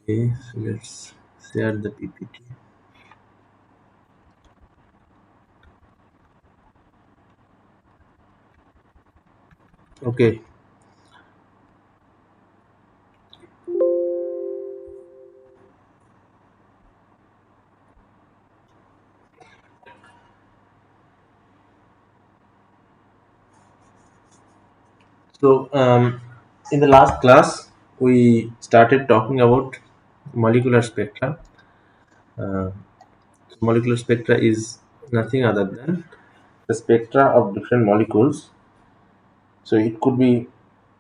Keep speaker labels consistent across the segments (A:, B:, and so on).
A: Okay, so let's share the PPT. Okay, so in the last class, we started talking about molecular spectra. Uh, Molecular spectra is nothing other than the spectra of different molecules. So it could be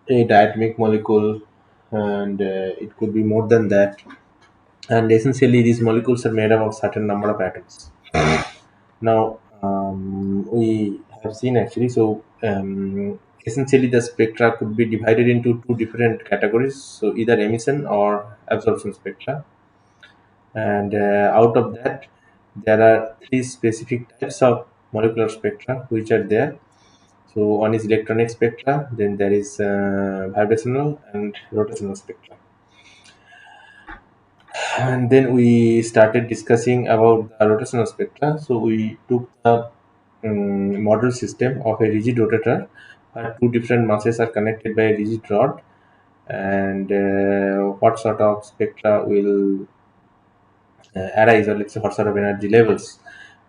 A: a diatomic molecule, and it could be more than that. And essentially, these molecules are made up of certain number of atoms. Now, we have seen actually, so essentially the spectra could be divided into two different categories, so either emission or absorption spectra. And out of that, there are three specific types of molecular spectra which are there. So one is electronic spectra, then there is vibrational and rotational spectra. And then we started discussing about the rotational spectra. So we took the model system of a rigid rotator where two different masses are connected by a rigid rod, and what sort of spectra will arise, or let's say what sort of energy levels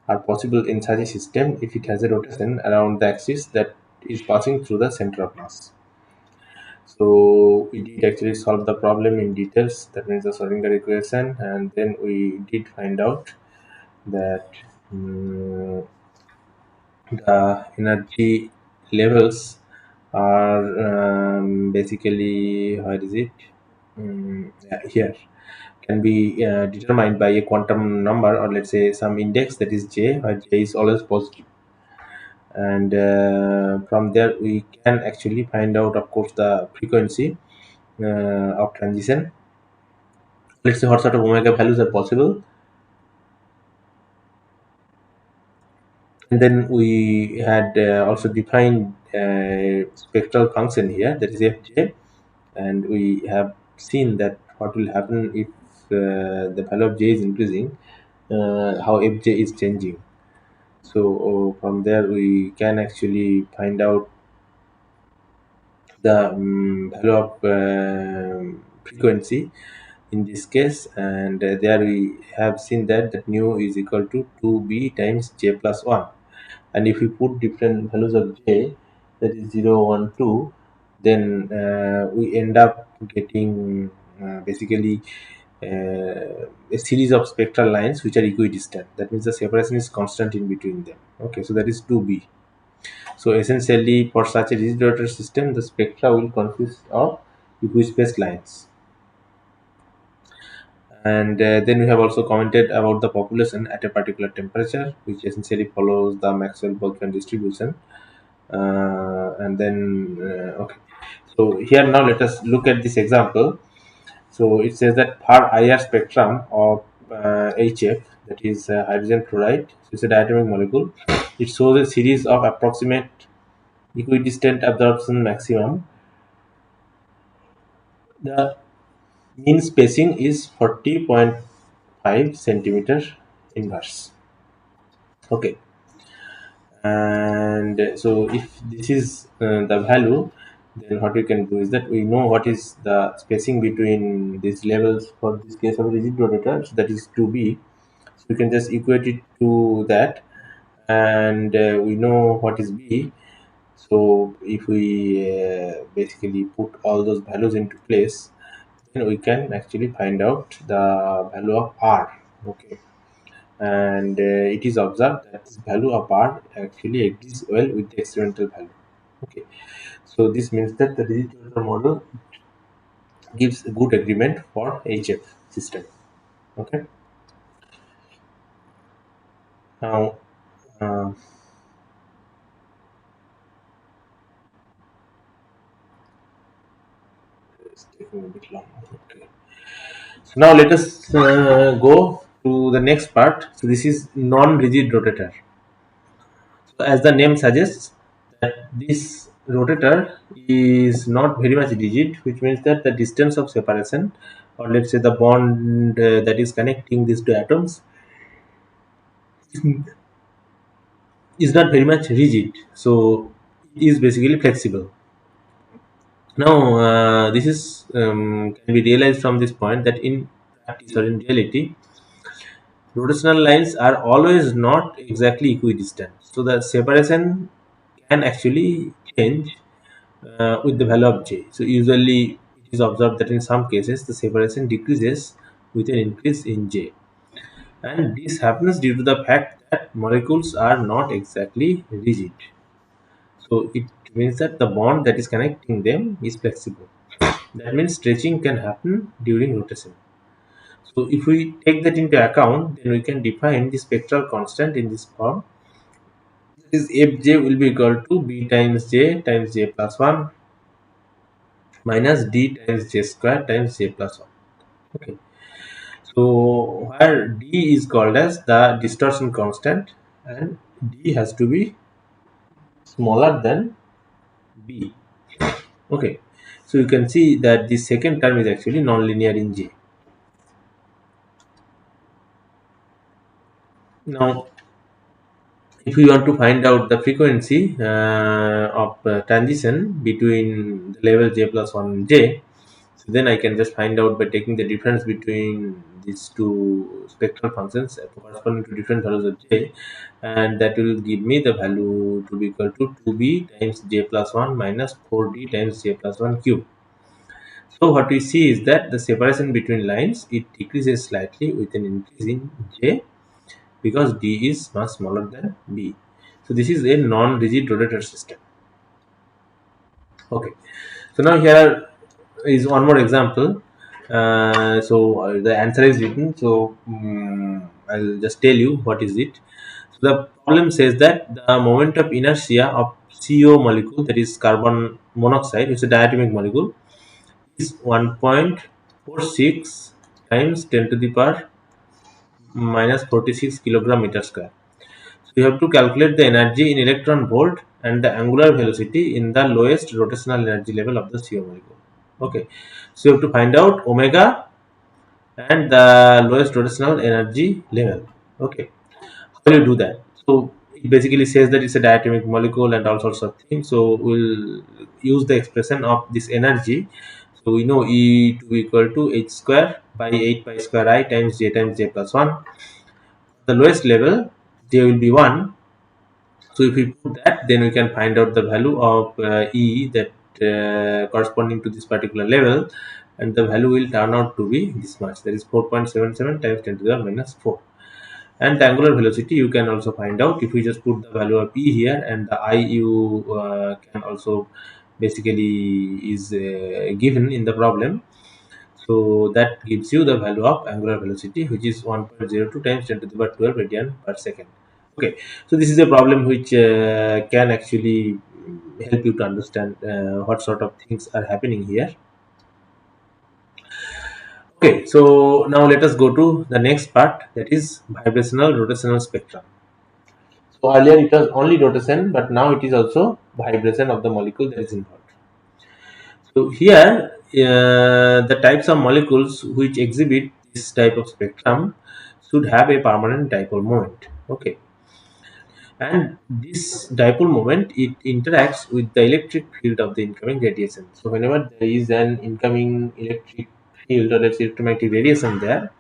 A: are possible in such a system if it has a rotation around the axis that is passing through the center of mass. So we did actually solve the problem in details. That means the Schrodinger equation, and then we did find out that the energy levels are basically, how is it? Yeah, here can be determined by a quantum number, or let's say some index that is j, where j is always positive. And from there we can actually find out, of course, the frequency of transition. Let's say what sort of omega values are possible, and then we had also defined spectral function here, that is fj, and we have seen that what will happen if the value of j is increasing, how fj is changing. So from there we can actually find out the value of frequency in this case, and there we have seen that nu is equal to 2b times j plus 1. And if we put different values of j, that is 0, 1, 2, then we end up getting basically a series of spectral lines which are equidistant. That means the separation is constant in between them. Okay, so that is 2b. So essentially, for such a rigid rotor system, the spectra will consist of equispaced lines. And then we have also commented about the population at a particular temperature, which essentially follows the Maxwell-Boltzmann distribution. And then, okay. So here now let us look at this example. So it says that for IR spectrum of HF, that is hydrogen fluoride, so it's a diatomic molecule. It shows a series of approximate equidistant absorption maximum. The mean spacing is 40.5 centimeter inverse. Okay, and so if this is the value, then what we can do is that we know what is the spacing between these levels for this case of rigid rotator, so that is 2b. So we can just equate it to that, and we know what is b. So if we basically put all those values into place, then we can actually find out the value of r. Okay, and it is observed that this value of r actually agrees well with the experimental value. Okay, so this means that the digital model gives a good agreement for HF system. Okay, now uh, it's taking a bit long. Okay, so now let us go to the next part. So this is non-rigid rotator. So as the name suggests, that this rotator is not very much rigid, which means that the distance of separation, or let's say the bond that is connecting these two atoms, is not very much rigid. So it is basically flexible. Now, this is can be realized from this point that in practice or in reality, rotational lines are always not exactly equidistant. So the separation can actually change with the value of j. So usually it is observed that in some cases the separation decreases with an increase in j. And this happens due to the fact that molecules are not exactly rigid. So it means that the bond that is connecting them is flexible. That means stretching can happen during rotation. So if we take that into account, then we can define the spectral constant in this form. This fj will be equal to b times j plus 1 minus d times j square times j plus 1. Okay. So where d is called as the distortion constant and d has to be smaller than b. Okay. So you can see that the second term is actually nonlinear in j. Now, if we want to find out the frequency of transition between the level j plus 1 and j, so then I can just find out by taking the difference between these two spectral functions corresponding to different values of j, and that will give me the value to be equal to 2b times j plus 1 minus 4d times j plus 1 cube. So what we see is that the separation between lines, it decreases slightly with an increase in j, because d is much smaller than b. So this is a non-rigid rotator system. Okay. So now here is one more example. The answer is written. So I'll just tell you what is it. So the problem says that the moment of inertia of CO molecule, that is carbon monoxide, it's a diatomic molecule, is 1.46 times 10 to the power minus 46 kilogram meter square. So you have to calculate the energy in electron volt and the angular velocity in the lowest rotational energy level of the CO molecule. Okay, so you have to find out omega and the lowest rotational energy level. Okay, how do you do that? So it basically says that it's a diatomic molecule and all sorts of things. So we'll use the expression of this energy. So we know E2 equal to h square by 8 pi square I times j plus 1. The lowest level, j will be 1. So if we put that, then we can find out the value of E that corresponding to this particular level, and the value will turn out to be this much, that is 4.77 times 10 to the minus 4. And the angular velocity you can also find out if we just put the value of E here, and the I you can also basically is given in the problem. So that gives you the value of angular velocity, which is 1.02 times 10 to the power 12 radian per second. Okay, so this is a problem which can actually help you to understand what sort of things are happening here. Okay, so now let us go to the next part, that is vibrational rotational spectrum. So earlier it was only rotation, but now it is also vibration of the molecule that is involved. So here, the types of molecules which exhibit this type of spectrum should have a permanent dipole moment. Okay, and this dipole moment, it interacts with the electric field of the incoming radiation. So whenever there is an incoming electric field, or let's say electromagnetic radiation there,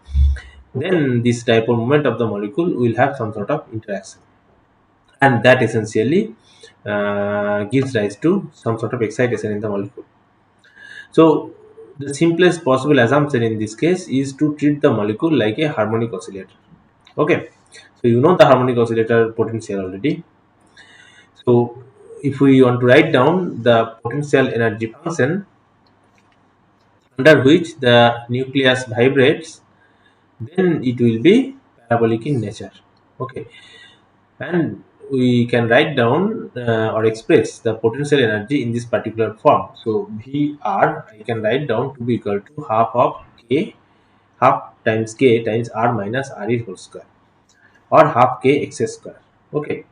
A: then this dipole moment of the molecule will have some sort of interaction, and that essentially gives rise to some sort of excitation in the molecule. So the simplest possible assumption in this case is to treat the molecule like a harmonic oscillator. Okay, so you know the harmonic oscillator potential already. So if we want to write down the potential energy function under which the nucleus vibrates, then it will be parabolic in nature. Okay, and we can write down or express the potential energy in this particular form. So Vr I can write down to be equal to half of k, half times k times r minus re whole square, or half k x square. Okay,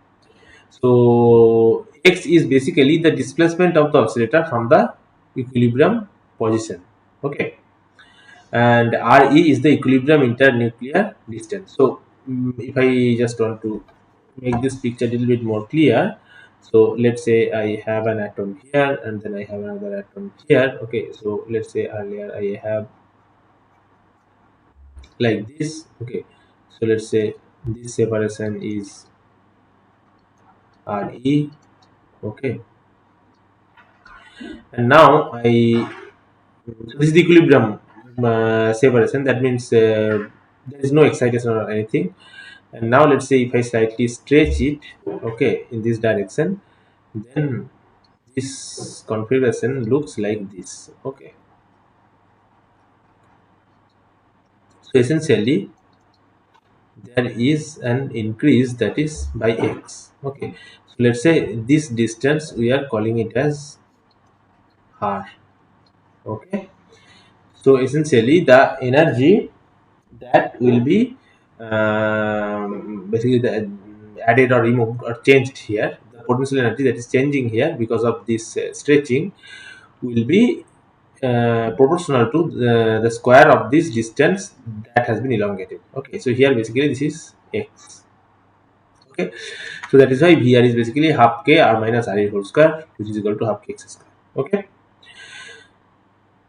A: so x is basically the displacement of the oscillator from the equilibrium position. Okay, and Re is the equilibrium internuclear distance. So if I just want to make this picture a little bit more clear, so let's say I have an atom here and then I have another atom here. Okay, so let's say earlier I have like this. Okay, so let's say this separation is Re. Okay, and now I, so this is the equilibrium separation. That means there is no excitation or anything. And now let's say if I slightly stretch it, okay, in this direction, then this configuration looks like this. Okay, so essentially there is an increase that is by x. Okay, so let's say this distance we are calling it as r. Okay, so essentially the energy that will be basically added or removed or changed here, the potential energy that is changing here because of this stretching will be proportional to the square of this distance that has been elongated. Okay, so here basically this is x. Okay, so that is why Vr is basically half k r minus r whole square, which is equal to half k x square. Okay,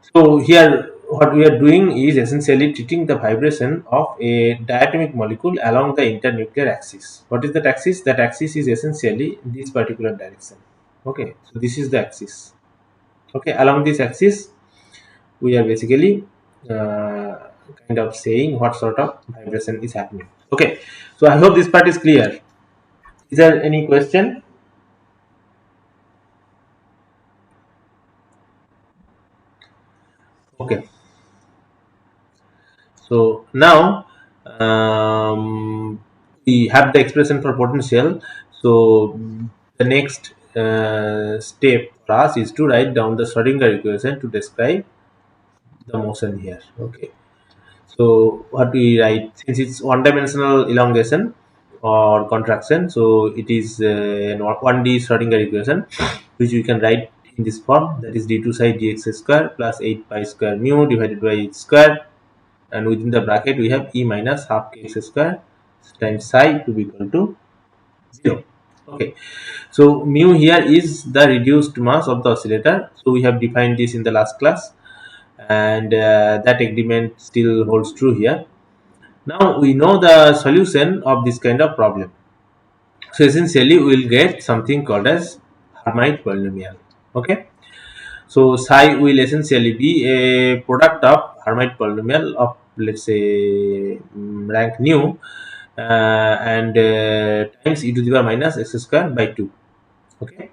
A: so here what we are doing is essentially treating the vibration of a diatomic molecule along the internuclear axis. What is that axis? That axis is essentially this particular direction. Okay, so this is the axis. Okay, along this axis we are basically uh, kind of saying what sort of vibration is happening. Okay, so I hope this part is clear. Is there any question? Okay, so now we have the expression for potential. So the next step for us is to write down the Schrodinger equation to describe the motion here. Okay, so what we write, since it's one-dimensional elongation or contraction, so it is an 1D Schrodinger equation, which we can write in this form, that is d2 psi dx square plus 8 pi square mu divided by h square, and within the bracket we have e minus half kx square times psi to be equal to 0. Okay, so mu here is the reduced mass of the oscillator. So we have defined this in the last class, and that agreement still holds true here. Now we know the solution of this kind of problem. So essentially we will get something called as Hermite polynomial. Okay, so psi will essentially be a product of Hermite polynomial of, let's say, rank nu and times e to the power minus x square by 2. Okay,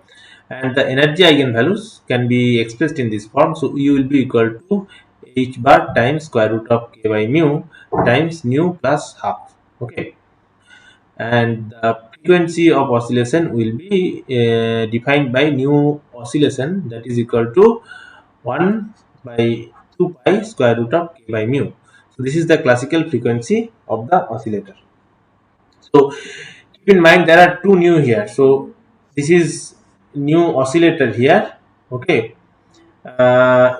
A: and the energy eigenvalues can be expressed in this form. So u will be equal to h bar times square root of k by mu times nu plus half. Okay, and the frequency of oscillation will be defined by nu oscillation, that is equal to 1 by 2 pi square root of k by mu. So this is the classical frequency of the oscillator. So keep in mind there are two nu here. So this is nu oscillator here. Okay,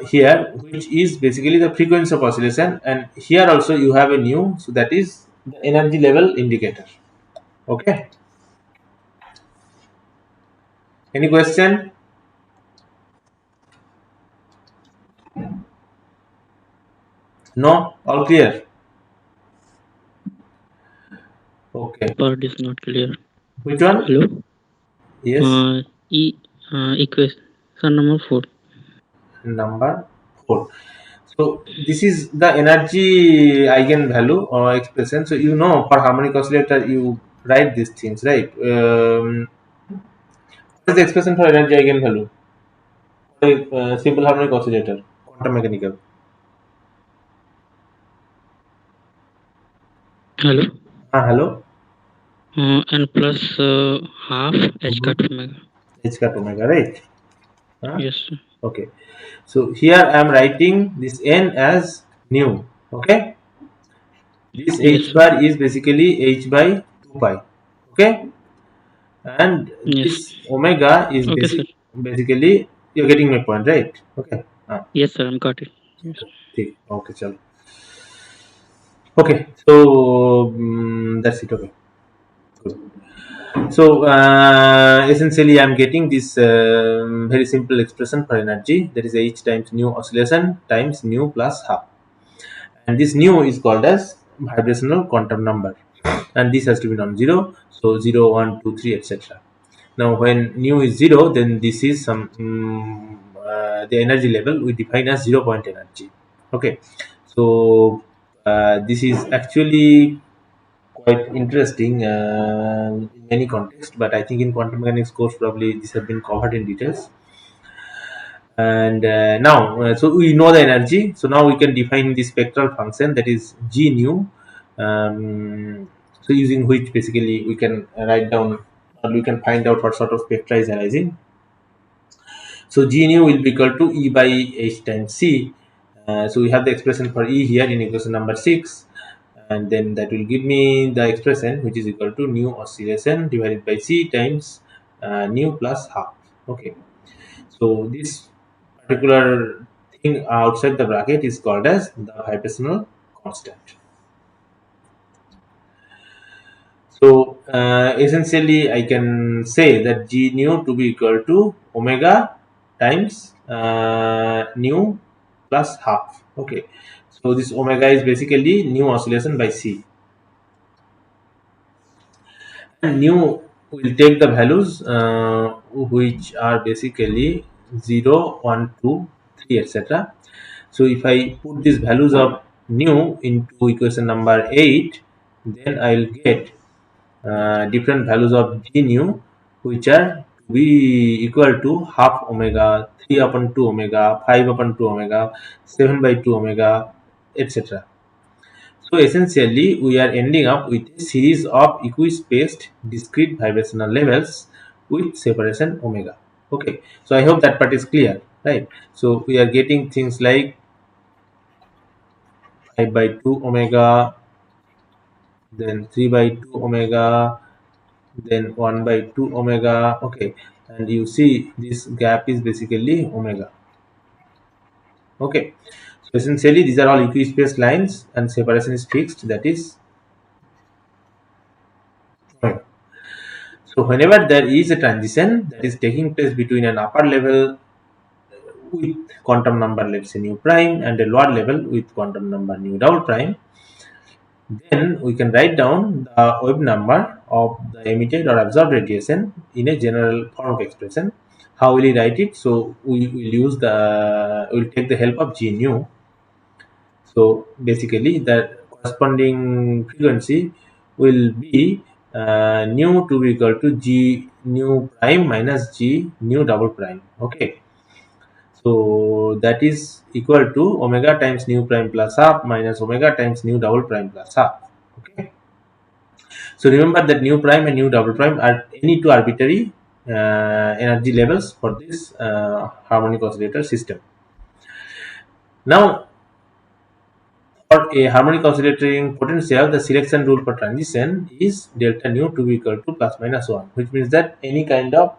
A: here, which is basically the frequency of oscillation, and here also you have a nu, so that is the energy level indicator. Okay, any question? No, all clear. Okay,
B: Part is not clear.
A: which one?
B: Hello?
A: Yes,
B: Equation number 4.
A: number 4. So this is the energy eigenvalue or expression. So you know for harmonic oscillator you write these things, right? What is the expression for energy eigenvalue? For a simple harmonic oscillator, quantum mechanical.
B: Hello?
A: Hello.
B: N plus half h cut omega.
A: H cut omega, right?
B: Yes.
A: Okay. So here I am writing this n as nu. Okay. This
B: Yes,
A: h bar is basically h by 2 pi. Okay. and
B: Yes.
A: this omega is
B: Okay, sir.
A: basically you're getting my point, right? Okay.
B: Yes, sir. I'm got it. Yes.
A: ठीक okay चलो okay so that's it okay good. So essentially I'm getting this very simple expression for energy, that is h times nu oscillation times nu plus half, and this nu is called as vibrational quantum number, and this has to be non-zero, so 0 1 2 3 etc. Now when nu is 0, then this is some the energy level we define as 0 point energy. Okay, so this is actually quite interesting in many contexts, but I think in quantum mechanics course probably this has been covered in details. And now, so we know the energy, so now we can define the spectral function, that is g nu. So using which basically we can write down or we can find out what sort of spectra is arising. So G nu will be equal to E by H times C. So we have the expression for E here in equation number 6, and then that will give me the expression which is equal to nu oscillation divided by C times nu plus half. Okay, so this particular thing outside the bracket is called as the vibrational constant. So essentially, I can say that G nu to be equal to omega times nu plus half. Okay, so this omega is basically nu oscillation by C, and nu will take the values which are basically 0, 1, 2, 3, etc. So if I put these values of nu into equation number 8, then I will get different values of g nu, which are to be equal to half omega, 3 upon 2 omega, 5 upon 2 omega, 7 by 2 omega, etc. So essentially, we are ending up with a series of equispaced discrete vibrational levels with separation omega. Okay, so I hope that part is clear, right? So we are getting things like 5 by 2 omega, then 3 by 2 omega, then 1 by 2 omega. Okay, and you see this gap is basically omega. Okay, so essentially these are all equispaced lines and separation is fixed, that is omega. So whenever there is a transition that is taking place between an upper level with quantum number, let's say nu prime, and a lower level with quantum number nu double prime, then we can write down the wave number of the emitted or absorbed radiation in a general form of expression. How will we write it? So we will use we'll take the help of G nu. So basically the corresponding frequency will be nu to be equal to G nu prime minus G nu double prime. Okay. So that is equal to omega times nu prime plus half minus omega times nu double prime plus half. Okay. So remember that nu prime and nu double prime are any two arbitrary energy levels for this harmonic oscillator system. Now, for a harmonic oscillating potential, the selection rule for transition is delta nu to be equal to plus minus 1, which means that any kind of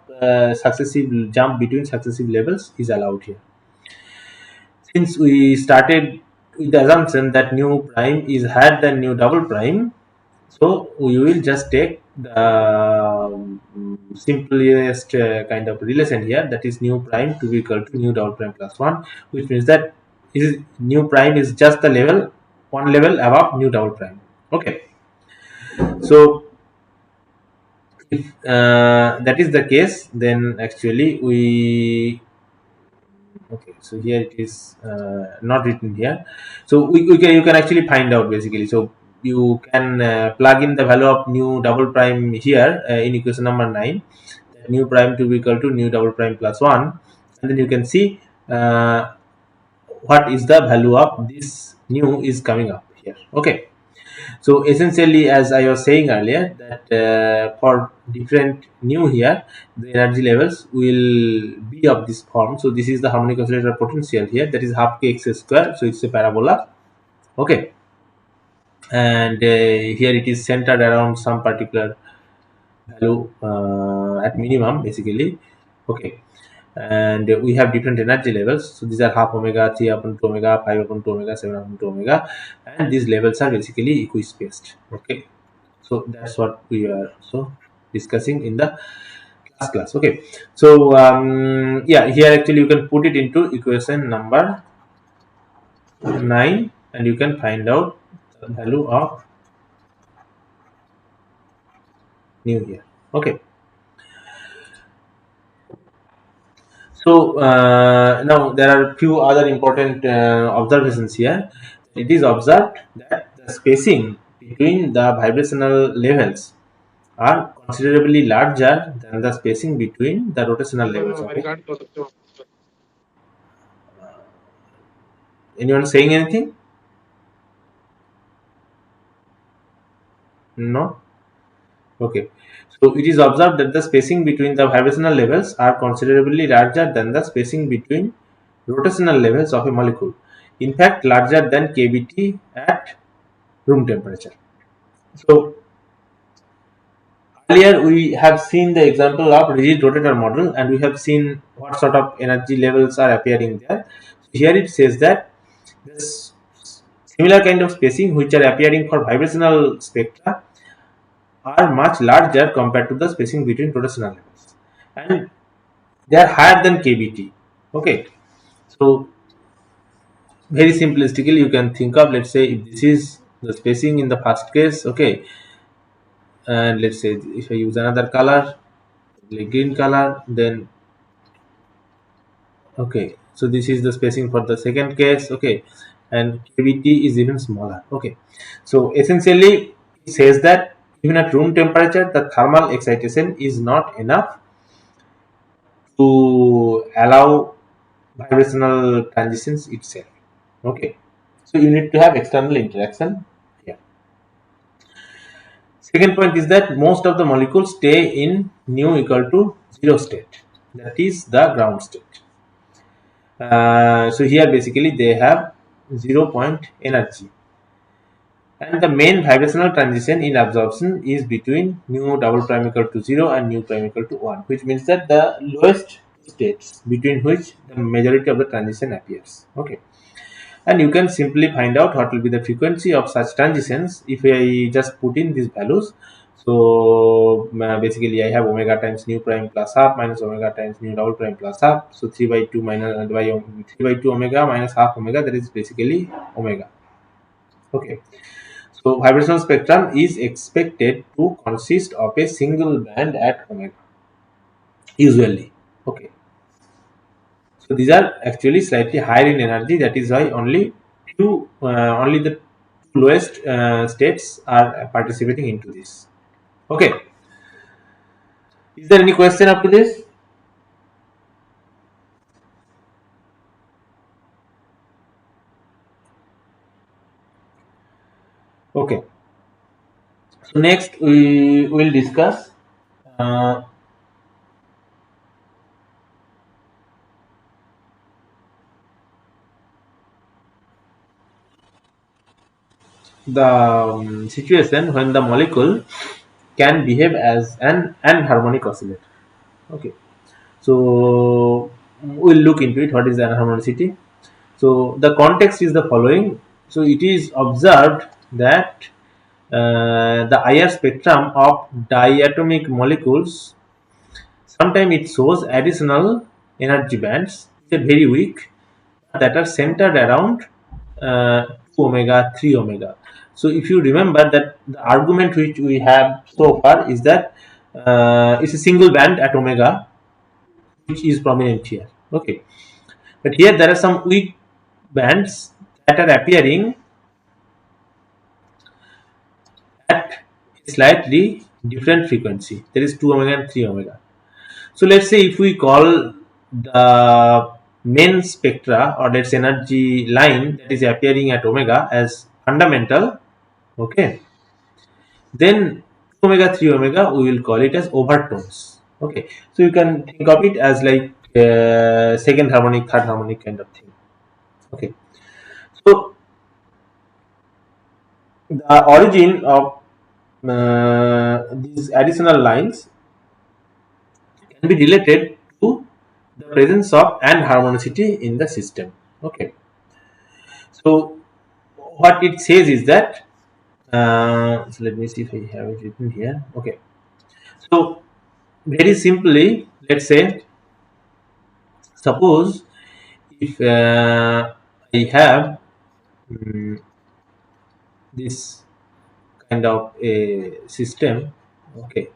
A: successive jump between successive levels is allowed here. Since we started with the assumption that nu prime is higher than nu double prime, so we will just take the simplest kind of relation here, that is nu prime to be equal to nu double prime plus 1, which means that nu prime is just the level, one level above nu double prime. Okay, so if that is the case, then actually we okay, so here it is not written here, so you can actually find out basically. So you can plug in the value of nu double prime here in equation number 9, nu prime to be equal to nu double prime plus 1, and then you can see what is the value of this nu is coming up here. Okay, so essentially, as I was saying earlier, that for different nu here, the energy levels will be of this form. So this is the harmonic oscillator potential here, that is half kx square. So it's a parabola. Okay, and here it is centered around some particular value at minimum basically. Okay, and we have different energy levels. So these are half omega, 3 upon 2 omega, 5 upon 2 omega, 7 upon 2 omega, and these levels are basically equispaced. Okay, so that's what we are so discussing in the class. Okay, so yeah, here actually you can put it into equation number 9 and you can find out the value of nu here. Okay, so now there are few other important observations here. It is observed that the spacing between the vibrational levels are considerably larger than the spacing between the rotational levels of it. Anyone saying anything? No? Okay. So it is observed that the spacing between the vibrational levels are considerably larger than the spacing between rotational levels of a molecule. In fact, larger than kBt at room temperature. So earlier we have seen the example of rigid rotator model and we have seen what sort of energy levels are appearing there. So here it says that this similar kind of spacing which are appearing for vibrational spectra are much larger compared to the spacing between rotational levels and they are higher than kBt. Okay, so very simplistically you can think of, let's say if this is the spacing in the first case, okay, and let's say if I use another color like green color, then okay, so this is the spacing for the second case. Okay, and kBt is even smaller. Okay, so essentially it says that even at room temperature the thermal excitation is not enough to allow vibrational transitions itself. Okay, so you need to have external interaction here. Second point is that most of the molecules stay in nu equal to 0 state, that is the ground state. So here basically they have 0 point energy and the main vibrational transition in absorption is between nu double prime equal to 0 and nu prime equal to 1, which means that the lowest states between which the majority of the transition appears. Okay, and you can simply find out what will be the frequency of such transitions if I just put in these values. So basically I have omega times nu prime plus half minus omega times nu double prime plus half, so 3 by 2 minus 3 by 2 omega minus half omega, that is basically omega. Okay, so vibrational spectrum is expected to consist of a single band at omega usually. Okay, so these are actually slightly higher in energy. That is why only the lowest states are participating into this. Okay, is there any question up to this? Okay, so next we will discuss uh, the situation when the molecule can behave as an anharmonic oscillator. Okay, so we'll look into it. What is anharmonicity? So the context is the following. So it is observed that the IR spectrum of diatomic molecules sometimes it shows additional energy bands which are very weak that are centered around 2 omega 3 omega. So if you remember that the argument which we have so far is that it's a single band at omega which is prominent here. Okay, but here there are some weak bands that are appearing at a slightly different frequency. There is 2 omega and 3 omega. So let's say if we call the main spectra or let's say energy line that is appearing at omega as fundamental, okay, then omega 3 omega we will call it as overtones. Okay, so you can think of it as like second harmonic, third harmonic kind of thing. Okay, so the origin of these additional lines can be related to the presence of anharmonicity in the system. Okay, so what it says is that so let me see if I have it written here. Okay, so very simply, let's say, suppose if I have this kind of a system. Okay,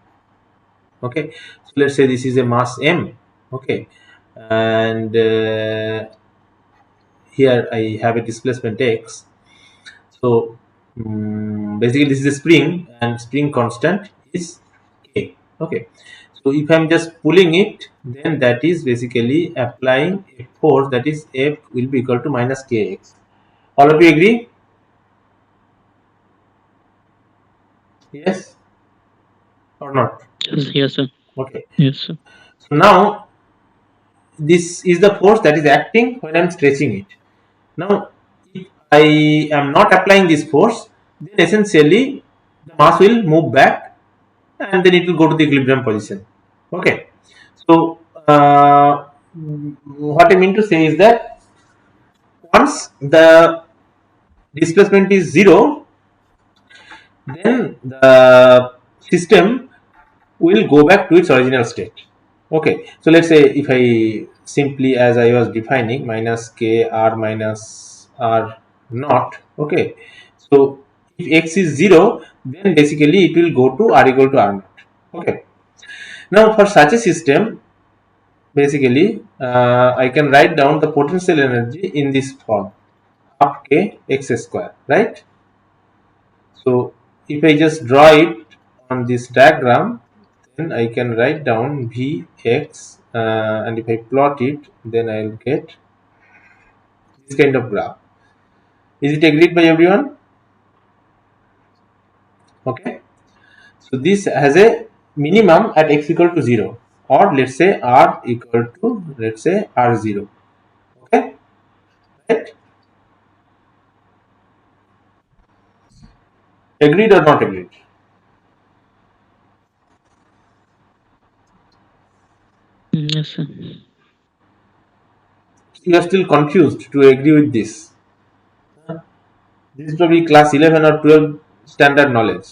A: okay, so let's say this is a mass m. Okay, and here I have a displacement x. So basically this is a spring and spring constant is k. Okay, so if I'm just pulling it, then that is basically applying a force, that is F will be equal to minus kx. All of you agree? Yes or not?
B: Yes, yes, sir.
A: Okay,
B: Yes, sir.
A: so now this is the force that is acting when I'm stretching it. Now if I am not applying this force, then essentially the mass will move back and then it will go to the equilibrium position. Okay, so what I mean to say is that once the displacement is zero, then the system will go back to its original state. Okay, so let's say if I simply, as I was defining, minus k r minus r naught. Okay, so if x is 0, then basically it will go to r equal to r naught. Okay, now for such a system, basically I can write down the potential energy in this form, half k x square, right? So if I just draw it on this diagram, then I can write down Vx, and if I plot it, then I'll get this kind of graph. Is it agreed by everyone? Okay. So this has a minimum at x equal to 0, or let's say r equal to, let's say, r0. Okay, right? Agreed or not agreed?
B: Yes, sir.
A: You are still confused to agree with this. This is probably class 11 or 12 standard knowledge.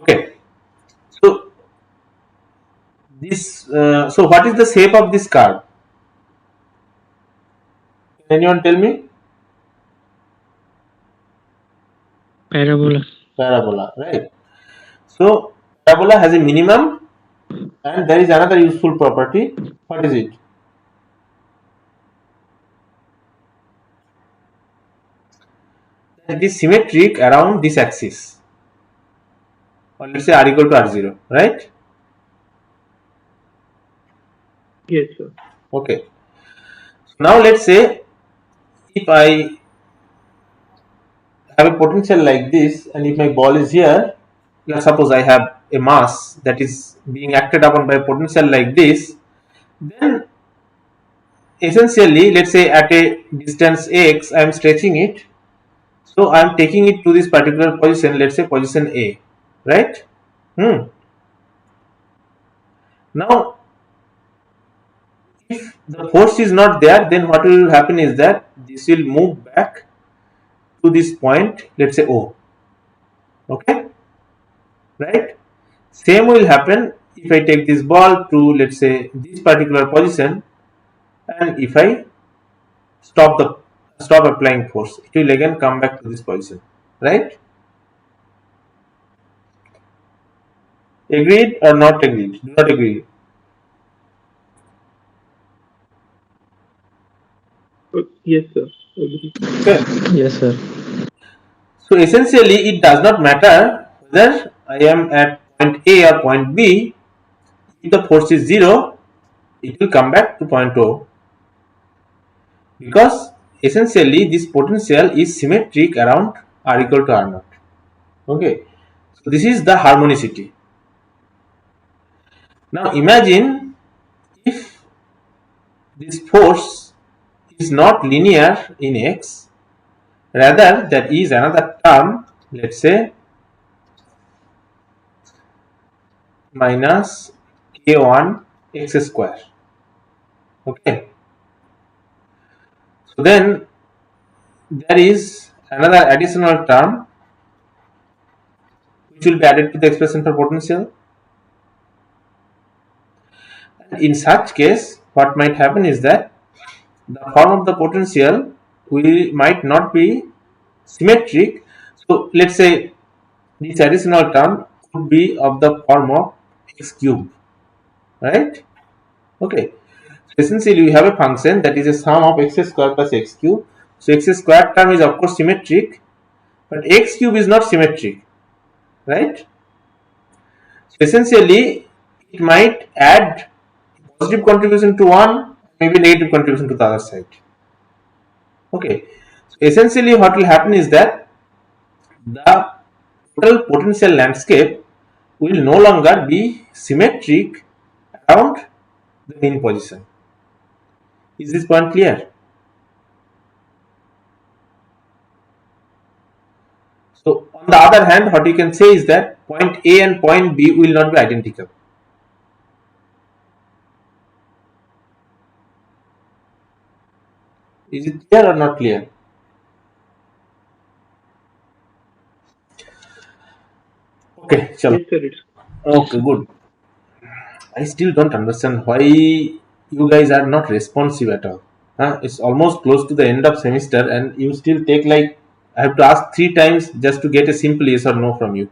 A: Okay, so this so what is the shape of this curve? Can anyone tell me?
B: Parabola.
A: Parabola, right? So parabola has a minimum, and there is another useful property. What is it? It is symmetric around this axis, or let's say r equal to r0, right?
C: Yes, sir.
A: Okay. Now let's say if I have a potential like this, and if my ball is here, let's suppose I have a mass that is being acted upon by a potential like this, then essentially, let's say at a distance x, I am stretching it. So I am taking it to this particular position, let's say position A, right? Now, if the force is not there, then what will happen is that this will move back to this point, let's say O. Okay, right? Same will happen if I take this ball to, let's say, this particular position, and if I stop applying force, it will again come back to this position, right? Agreed or not agreed? Do not agree.
C: Yes, sir. Agree.
A: Okay.
B: Yes, sir.
A: So essentially, it does not matter whether I am at point A or point B. If the force is 0, it will come back to point O, because essentially this potential is symmetric around r equal to r naught. Okay, so this is the harmonicity. Now imagine if this force is not linear in x, rather there is another term let's say minus k1 x square. Okay, so then there is another additional term which will be added to the expression for potential. In such case, what might happen is that the form of the potential might not be symmetric. So let's say this additional term could be of the form of x cube, right? Okay. So essentially, we have a function that is a sum of x square plus x cube. So x square term is of course symmetric, but x cube is not symmetric, right? So essentially, it might add positive contribution to one, maybe negative contribution to the other side. Okay. So essentially, what will happen is that the total potential landscape will no longer be symmetric around the mean position. Is this point clear? So on the other hand, what you can say is that point A and point B will not be identical. Is it clear or not clear? Okay, chalo.
C: Yes, sir. It's
A: Okay, good. I still don't understand why you guys are not responsive at all. Huh? It's almost close to the end of semester and you still take like I have to ask 3 times just to get a simple yes or no from you.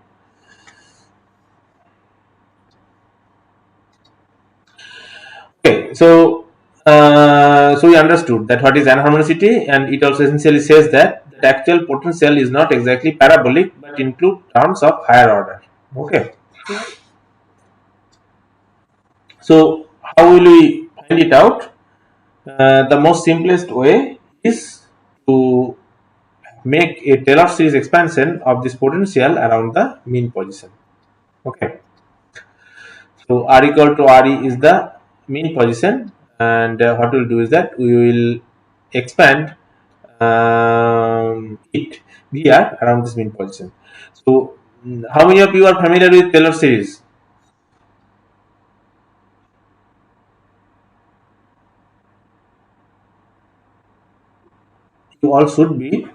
A: Okay, so we understood that what is anharmonicity, and it also essentially says that the actual potential is not exactly parabolic but include terms of higher order. Okay, so how will we find it out? The most simplest way is to make a Taylor series expansion of this potential around the mean position. Okay, so R equal to RE is the mean position, and what we'll do is that we will expand it VR around this mean position. So, how many of you are familiar with Taylor series? You all should be,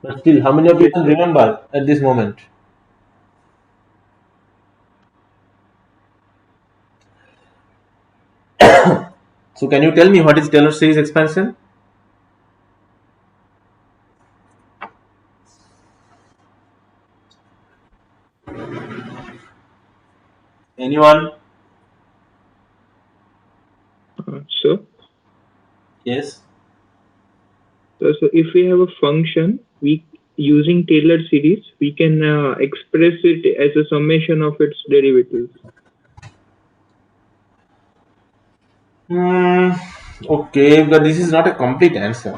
A: but still, how many of you
C: yes,
A: can
C: sir.
A: remember at this moment? So, can you tell me what is Taylor series expansion? Anyone?
C: So,
A: Yes.
C: so if we have a function, we using Taylor series, we can express it as a summation of its derivatives.
A: Hmm. Okay, but this is not a complete answer.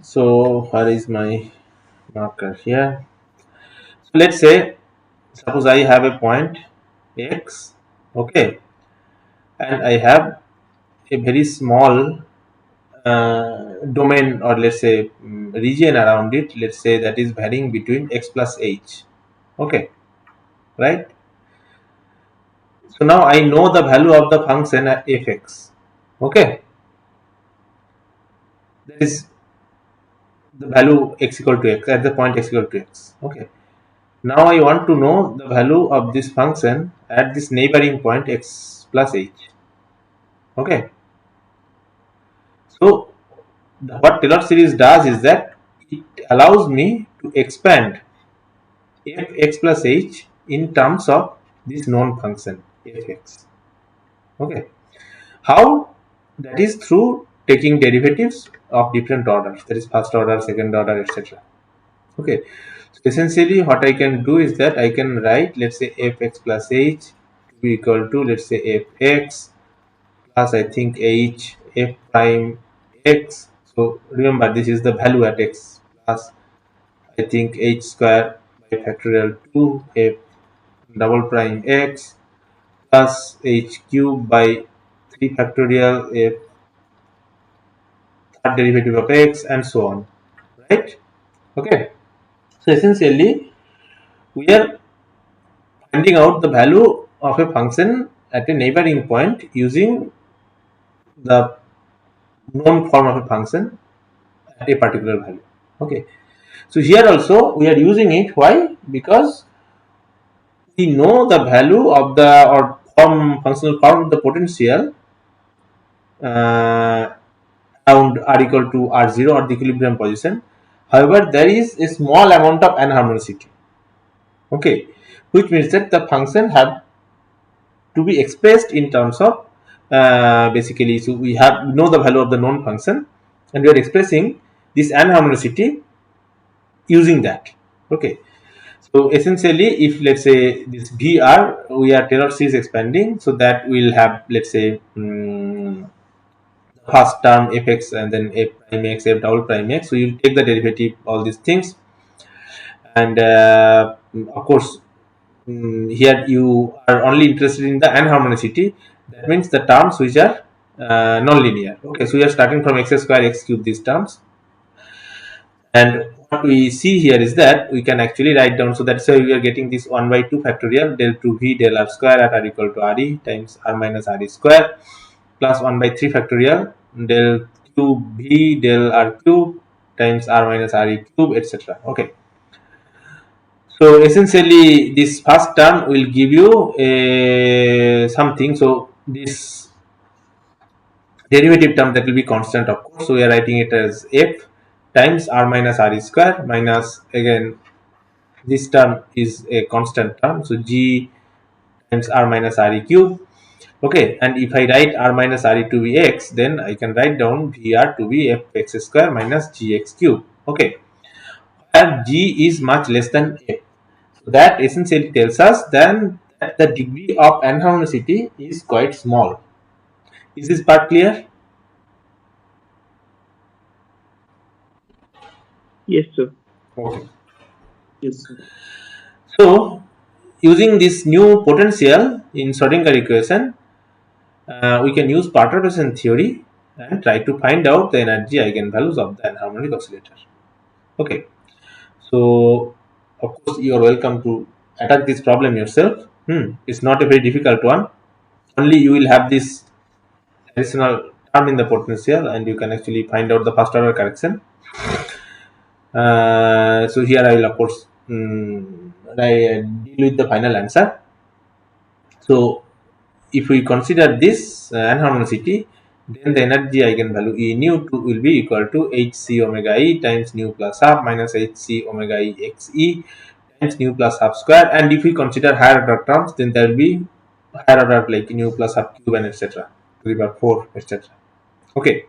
A: So, where is my marker here? So let's say, suppose I have a point x, okay, and I have a very small domain, or let's say region around it, let's say that is varying between x plus h, okay, right? So now I know the value of the function at fx, okay, that is the value x equal to x at the point x equal to x, okay. Now I want to know the value of this function at this neighboring point x plus h, okay. So what Taylor series does is that it allows me to expand fx plus h in terms of this known function fx. Okay, how? That is through taking derivatives of different orders, that is first order, second order, etc. Okay, so essentially what I can do is that I can write, let's say, fx plus h to be equal to, let's say, fx plus I think h f prime x. So remember, this is the value at x plus I think h square by factorial 2 f double prime x plus h cube by 3 factorial f part derivative of x, and so on, right? Okay, so essentially we are finding out the value of a function at a neighboring point using the known form of a function at a particular value. Okay, so here also we are using it. Why? Because we know the value of the or functional form of the potential uh, around r equal to r0 or the equilibrium position. However, there is a small amount of anharmonicity. Okay, which means that the function have to be expressed in terms of basically, so we know the value of the known function, and we are expressing this anharmonicity using that. Okay, so essentially, if let's say this VR, we are Taylor series expanding, so that we'll have, let's say, the first term fx and then f prime x, f double prime x. So you take the derivative, all these things, and of course, here you are only interested in the anharmonicity. That means the terms which are non-linear. Okay, so we are starting from x square, x cube, these terms. And what we see here is that we can actually write down, so that's why we are getting this 1 by 2 factorial del 2v del r square at r equal to re times r minus re square plus 1 by 3 factorial del cube v del r cube times r minus re cube, etc. Okay. So essentially, this first term will give you a something. So this derivative term, that will be constant, of course. So we are writing it as f times r minus re square minus, again, this term is a constant term, so g times r minus re cube. Okay, and if I write r minus re to be x, then I can write down vr to be f x square minus gx cube. Okay, where g is much less than f. So that essentially tells us then that the degree of anharmonicity is quite small. Is this part clear?
C: Yes, sir.
A: Okay.
D: Yes, sir.
A: So using this new potential in Schrodinger equation, we can use perturbation theory and try to find out the energy eigenvalues of the anharmonic oscillator. Okay, so of course you are welcome to attack this problem yourself. It's not a very difficult one. Only you will have this additional term in the potential, and you can actually find out the first order correction. So here I will, of course, deal with the final answer. So if we consider this anharmonicity, then the energy eigenvalue E nu 2 will be equal to hc omega e times nu plus half minus hc omega e xe times nu plus half square. And if we consider higher order terms, then there will be higher order like nu plus half cube and etc. to the power 4, etc. Okay.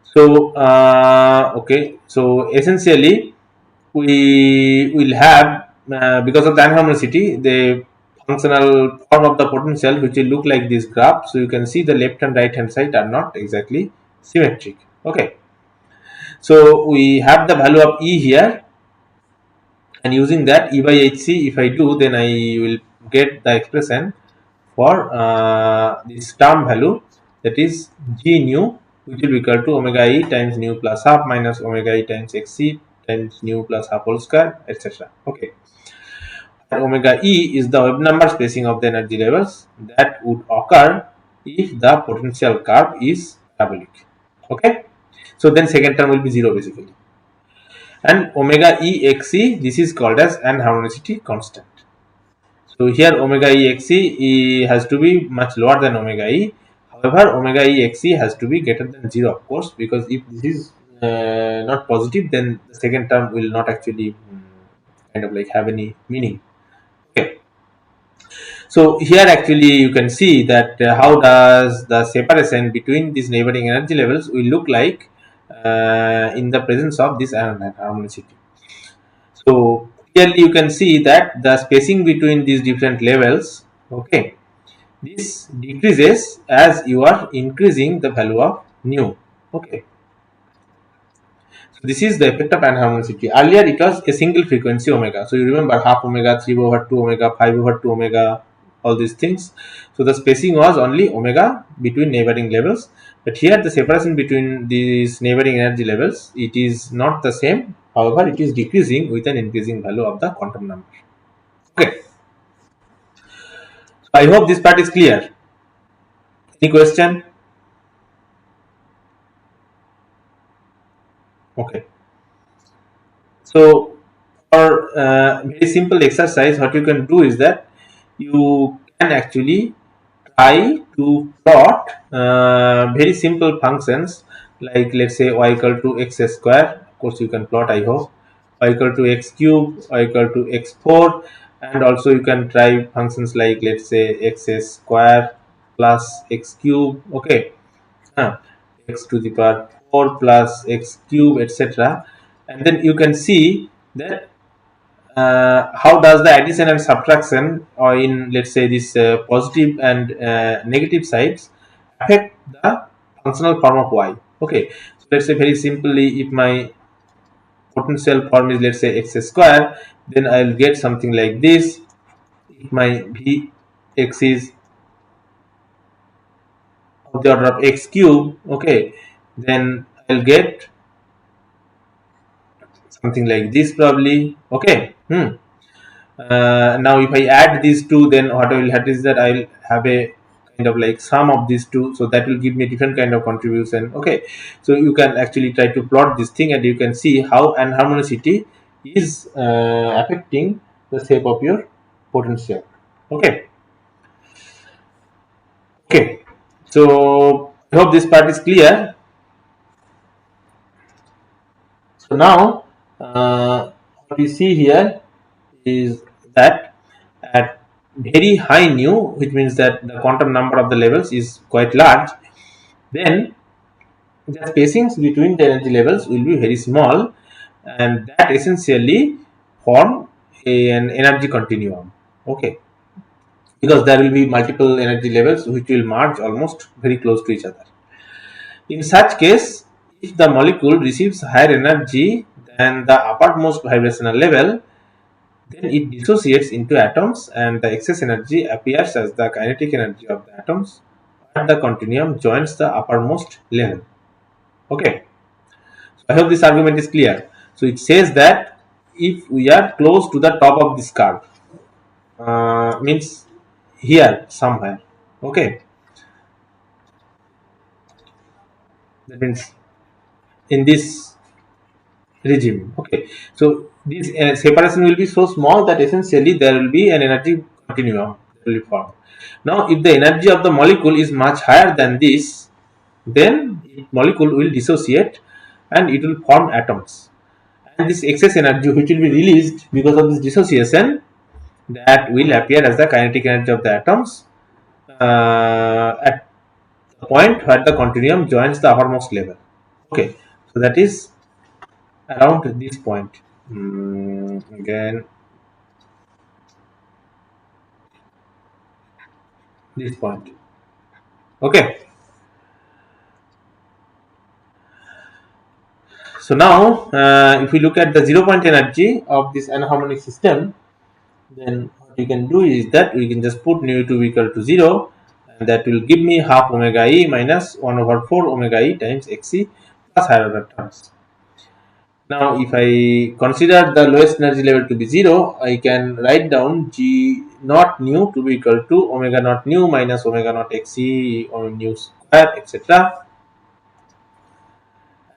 A: So so essentially we will have, because of the anharmonicity, the functional form of the potential, which will look like this graph. So you can see the left and right hand side are not exactly symmetric. Okay, so we have the value of E here, and using that E by hc, if I do, then I will get the expression for this term value, that is g nu, which will be equal to omega e times nu plus half minus omega e times xc times nu plus half whole square, etc. Okay, and omega e is the wave number spacing of the energy levels that would occur if the potential curve is parabolic. Okay, so then second term will be 0 basically, and omega e xc, this is called as anharmonicity constant. So here omega e xc has to be much lower than omega e. However, omega e xc has to be greater than 0, of course, because if this is not positive, then the second term will not actually kind of like have any meaning. Okay. So here actually you can see that how does the separation between these neighboring energy levels will look like in the presence of this anharmonicity. So clearly you can see that the spacing between these different levels, okay, this decreases as you are increasing the value of nu. Okay, so this is the effect of anharmonicity. Earlier it was a single frequency omega. So you remember half omega, 3 over 2 omega, 5 over 2 omega, all these things. So the spacing was only omega between neighboring levels. But here the separation between these neighboring energy levels, it is not the same. However, it is decreasing with an increasing value of the quantum number. Okay. So I hope this part is clear. Any question? Okay. So for very simple exercise, what you can do is that you can actually try to plot very simple functions, like let's say y equal to x square. Of course, you can plot, I hope, y equal to x cube, y equal to x4, and also you can try functions like let's say x square plus x cube. Okay, x to the power 4 plus x cube, etc. And then you can see that how does the addition and subtraction, or in let's say this positive and negative sides, affect the functional form of y. Okay, so let's say very simply, if my potential form is let's say x square, then I'll get something like this. If my vx is of the order of x cube, okay, then I'll get something like this probably. Okay. Now if I add these two, then what I will have is that I will have a kind of like sum of these two, so that will give me different kind of contribution. Okay, so you can actually try to plot this thing, and you can see how anharmonicity is affecting the shape of your potential. Okay. Okay, so I hope this part is clear. So now what we see here is that at very high nu, which means that the quantum number of the levels is quite large, then the spacings between the energy levels will be very small, and that essentially form an energy continuum. Okay, because there will be multiple energy levels which will merge almost very close to each other. In such case, if the molecule receives higher energy than the uppermost vibrational level, then it dissociates into atoms, and the excess energy appears as the kinetic energy of the atoms, and the continuum joins the uppermost level. Okay, so I hope this argument is clear. So it says that if we are close to the top of this curve, means here somewhere. Okay, that means in this regime. Okay, so this separation will be so small that essentially there will be an energy continuum that will be formed. Now, if the energy of the molecule is much higher than this, then molecule will dissociate and it will form atoms. And this excess energy which will be released because of this dissociation, that will appear as the kinetic energy of the atoms at the point where the continuum joins the uppermost level. Okay, so that is around this point. Again, this point. Okay, so now if we look at the 0 point energy of this anharmonic system, then what we can do is that we can just put nu 2 equal to 0, and that will give me half omega e minus 1 over 4 omega e times xc plus higher order terms. Now, if I consider the lowest energy level to be 0, I can write down g naught nu to be equal to omega naught nu minus omega naught xc on nu square, etc.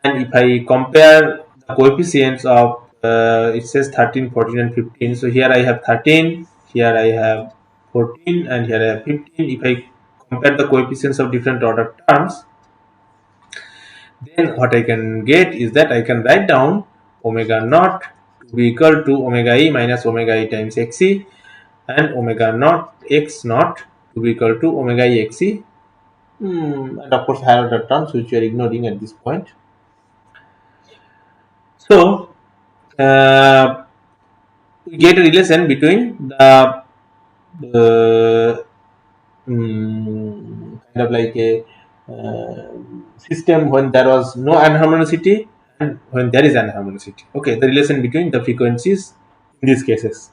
A: And if I compare the coefficients of it says 13, 14, and 15. So here I have 13, here I have 14, and here I have 15. If I compare the coefficients of different order terms, then what I can get is that I can write down omega naught to be equal to omega e minus omega e times xc, and omega naught x naught to be equal to omega e xc, and of course higher order terms which we are ignoring at this point. So we get a relation between the kind of like a system when there was no anharmonicity and when there is anharmonicity. Okay, the relation between the frequencies in these cases.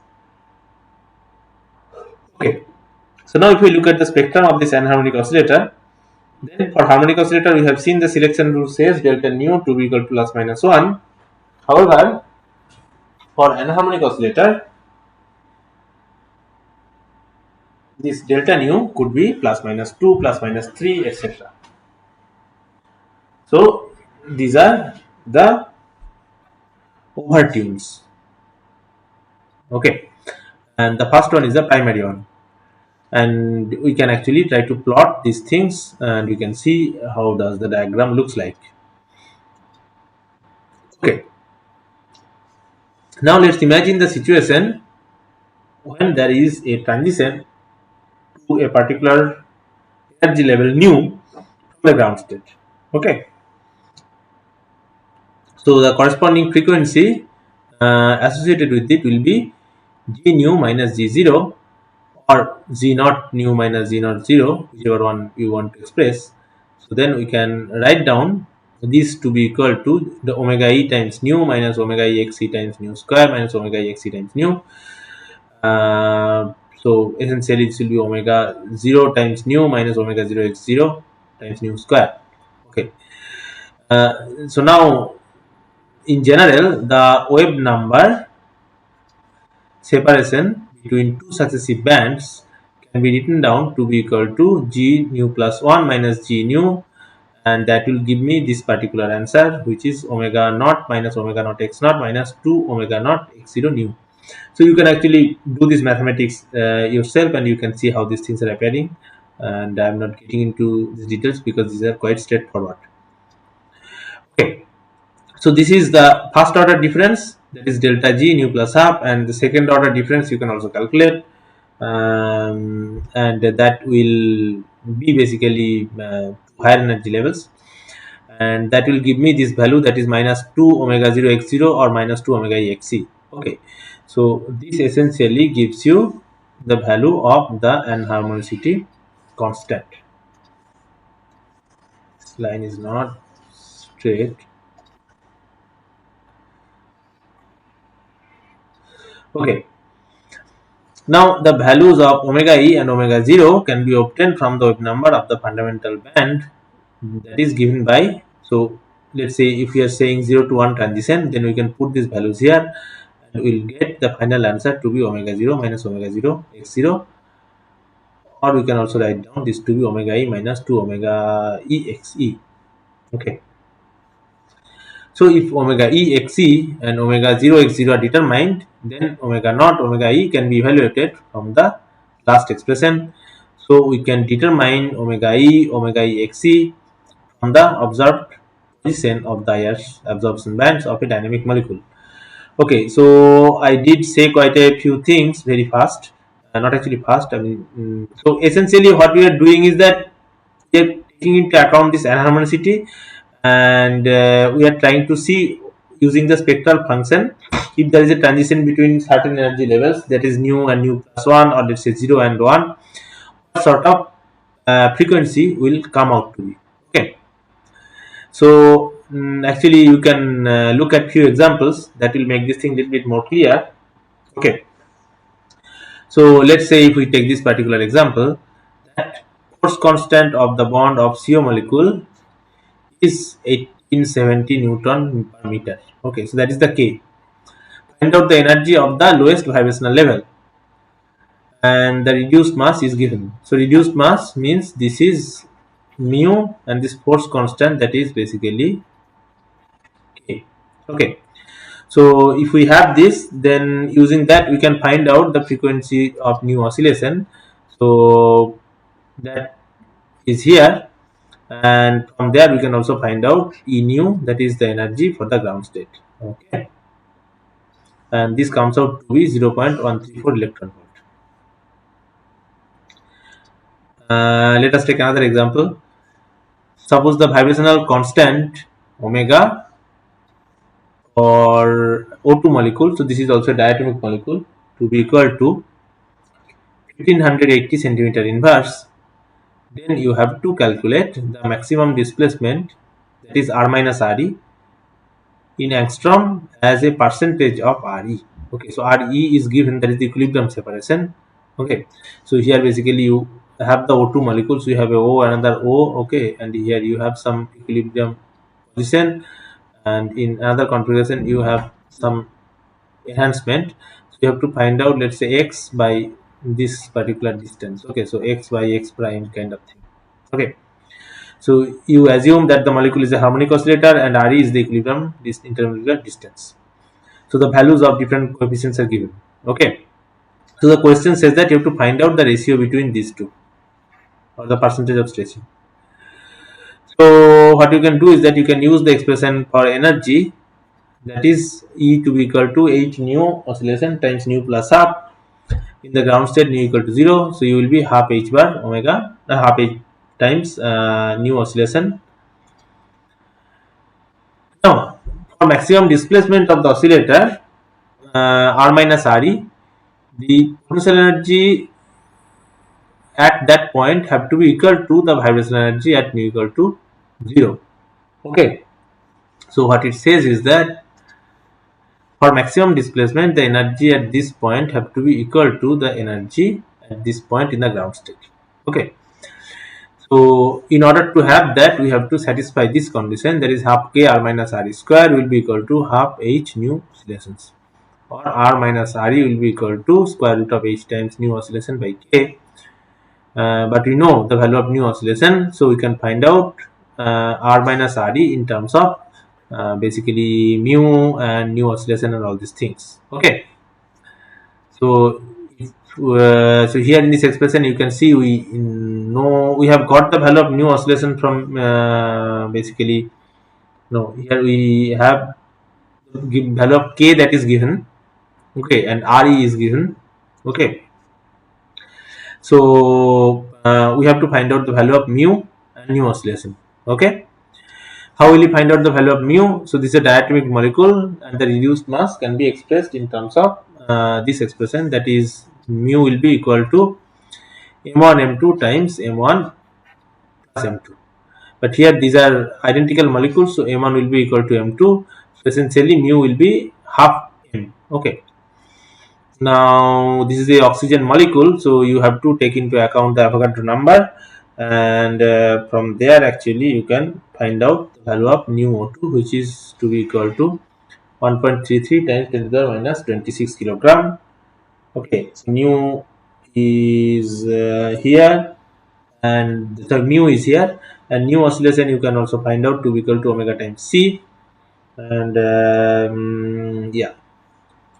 A: Okay, So now if we look at the spectrum of this anharmonic oscillator, then for harmonic oscillator we have seen the selection rule says delta nu to be equal to plus minus 1. However, for anharmonic oscillator, this delta nu could be plus minus 2, plus minus 3, etc. So these are the overtunes. Okay, and the first one is the primary one, and we can actually try to plot these things, and you can see how does the diagram looks like. Okay, now let's imagine the situation when there is a transition to a particular energy level nu from the ground state. Okay, so the corresponding frequency associated with it will be g nu minus g0, or z naught nu minus z naught 0, whichever one you want to express. So then we can write down this to be equal to the omega e times nu minus omega e x e times nu square minus omega e x e times nu. So essentially this will be omega 0 times nu minus omega 0 x 0 times nu square. Okay. So now in general the wave number separation between two successive bands can be written down to be equal to g nu plus 1 minus g nu, and that will give me this particular answer, which is omega naught minus omega naught x naught minus 2 omega naught x 0 nu. So you can actually do this mathematics yourself, and you can see how these things are appearing, and I'm not getting into these details because these are quite straightforward. Okay, so this is the first order difference, that is delta g nu plus half, and the second order difference you can also calculate, and that will be basically higher energy levels, and that will give me this value, that is minus 2 omega 0 x 0 or minus 2 omega e x c. Okay, so this essentially gives you the value of the anharmonicity constant. This line is not straight. Okay, now the values of omega e and omega 0 can be obtained from the wave number of the fundamental band that is given by, so let's say if we are saying 0 to 1 transition, then we can put these values here and we'll get the final answer to be omega 0 minus omega 0 x 0, or we can also write down this to be omega e minus 2 omega e x e. Okay, so if omega e x e and omega 0 x 0 are determined, then omega naught omega e can be evaluated from the last expression. So we can determine omega e x e from the observed position of the Ayer's absorption bands of a dynamic molecule. Okay, so I did say quite a few things very fast, not actually fast. I mean, so essentially what we are doing is that we are taking into account this anharmonicity, and we are trying to see using the spectral function if there is a transition between certain energy levels, that is nu and nu plus 1, or let's say 0 and 1, what sort of frequency will come out to be. Okay, so actually you can look at few examples that will make this thing a little bit more clear. Okay, so let's say if we take this particular example, that force constant of the bond of CO molecule is 1870 Newton per meter. Okay, so that is the K. Find out the energy of the lowest vibrational level, and the reduced mass is given. So reduced mass means this is mu, and this force constant, that is basically K. Okay, so if we have this, then using that we can find out the frequency of new oscillation. So that is here, and from there we can also find out E nu, that is the energy for the ground state. Okay, and this comes out to be 0.134 electron volt. Let us take another example. Suppose the vibrational constant omega for O2 molecule, so this is also a diatomic molecule, to be equal to 1580 centimeter inverse, then you have to calculate the maximum displacement, that is R minus RE, in angstrom as a percentage of RE. Okay, so RE is given, that is the equilibrium separation, Okay, so here basically you have the O2 molecules, you have a O, another O, okay, and here you have some equilibrium position, and in another configuration you have some enhancement. So you have to find out, let's say, x by this particular distance. Okay, so x by x prime kind of thing. Okay, so you assume that the molecule is a harmonic oscillator and Re is the equilibrium this intermolecular distance. So the values of different coefficients are given. Okay, so the question says that you have to find out the ratio between these two, or the percentage of stretching. So what you can do is that you can use the expression for energy, that is E to be equal to h nu oscillation times nu plus half. In the ground state, nu equal to 0, so you will be half h bar omega, half h times nu oscillation. Now, for maximum displacement of the oscillator, R minus Re, the potential energy at that point have to be equal to the vibrational energy at nu equal to 0. Okay, so what it says is that for maximum displacement, the energy at this point have to be equal to the energy at this point in the ground state. Okay, so in order to have that, we have to satisfy this condition, that is half k r minus re square will be equal to half h nu oscillations, or r minus re will be equal to square root of h times nu oscillation by k. But we know the value of nu oscillation, so we can find out r minus re in terms of basically mu and nu oscillation and all these things. Okay, so if, so here in this expression you can see we know we have got the value of nu oscillation from basically, no, here we have value of k that is given. Okay, and re is given. Okay, so we have to find out the value of mu and nu oscillation. Okay, how will you find out the value of mu? So this is a diatomic molecule, and the reduced mass can be expressed in terms of this expression, that is mu will be equal to m1 m2 times m1 plus m2. But here these are identical molecules, so m1 will be equal to m2. So essentially mu will be half m. Okay, now this is the oxygen molecule, so you have to take into account the Avogadro number, and from there actually you can find out the value of nu O2, which is to be equal to 1.33 times 10 to the minus 26 kilogram. Okay, so nu is here, and the mu is here, and nu oscillation you can also find out to be equal to omega times c, and yeah.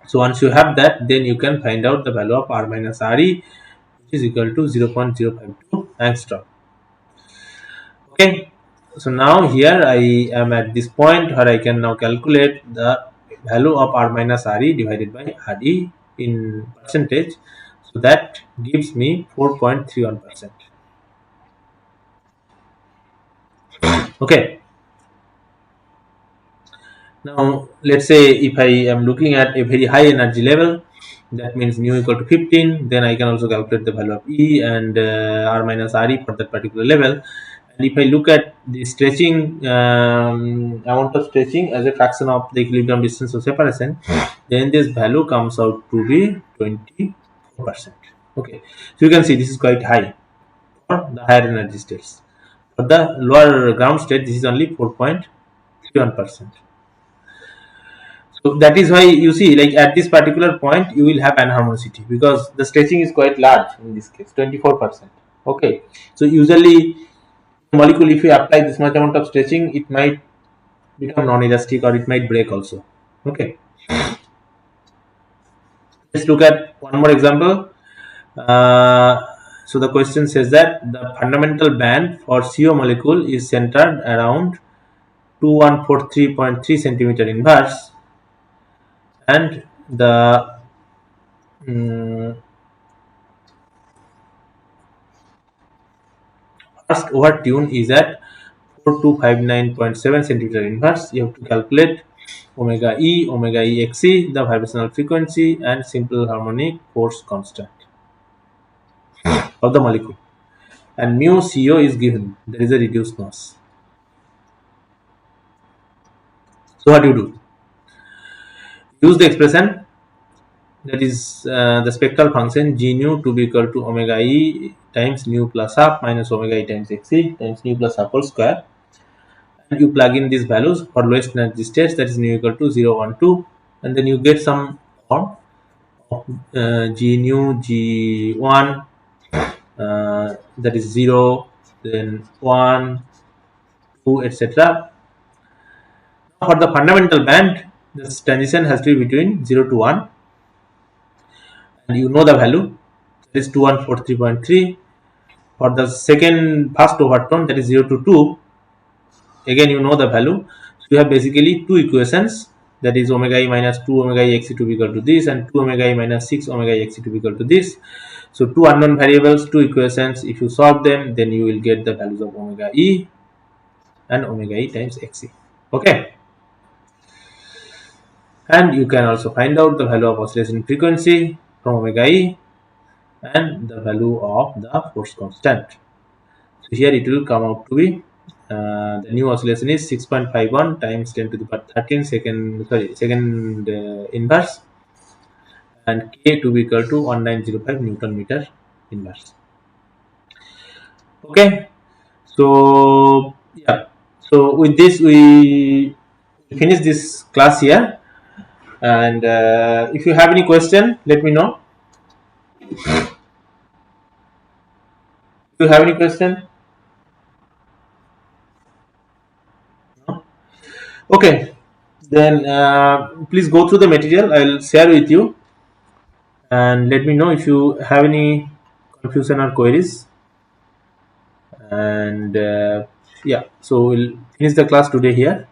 A: So once you have that, then you can find out the value of R minus Re, which is equal to 0.052 angstrom. Okay, so now here I am at this point where I can now calculate the value of R minus Re divided by Re in percentage. So that gives me 4.31%. Okay, now let's say if I am looking at a very high energy level, that means mu equal to 15, then I can also calculate the value of E and R minus Re for that particular level. And if I look at the stretching amount of stretching as a fraction of the equilibrium distance of separation, then this value comes out to be 24%. Okay, so you can see this is quite high for the higher energy states. For the lower ground state, this is only 4.31%. So that is why you see, like at this particular point, you will have anharmonicity because the stretching is quite large in this case, 24%. Okay, so usually molecule, if you apply this much amount of stretching, it might become non-elastic or it might break also. Okay, let's look at one more example. So the question says that the fundamental band for CO molecule is centered around 2143.3 centimeter inverse, and the first over tune is at 4259.7 centimeter inverse. You have to calculate omega E XE, the vibrational frequency, and simple harmonic force constant of the molecule. And mu CO is given. There is a reduced mass. So what do? Use the expression that is the spectral function g nu to be equal to omega e times nu plus half minus omega e times xe times nu plus half whole square, and you plug in these values for lowest energy states, that is nu equal to 0, 1, 2, and then you get some form of g nu g1 that is 0, then 1, 2, etc. For the fundamental band, this transition has to be between 0 to 1, and you know the value, that is 2143.3. For the first overtone, that is 0 to 2, again you know the value. So you have basically two equations, that is omega e minus 2 omega e xe to be equal to this, and 2 omega e minus 6 omega e xe to be equal to this. So two unknown variables, two equations. If you solve them, then you will get the values of omega e and omega e times xe. Okay. And you can also find out the value of oscillation frequency from omega e and the value of the force constant. So here it will come out to be the new oscillation is 6.51 times 10 to the power 13 second inverse, and k to be equal to 1905 Newton meter inverse. Okay, so yeah, so with this we finish this class here, and if you have any question, let me know. Do you have any question? No? Okay, then please go through the material. I'll share with you, and let me know if you have any confusion or queries. And yeah, so we'll finish the class today here.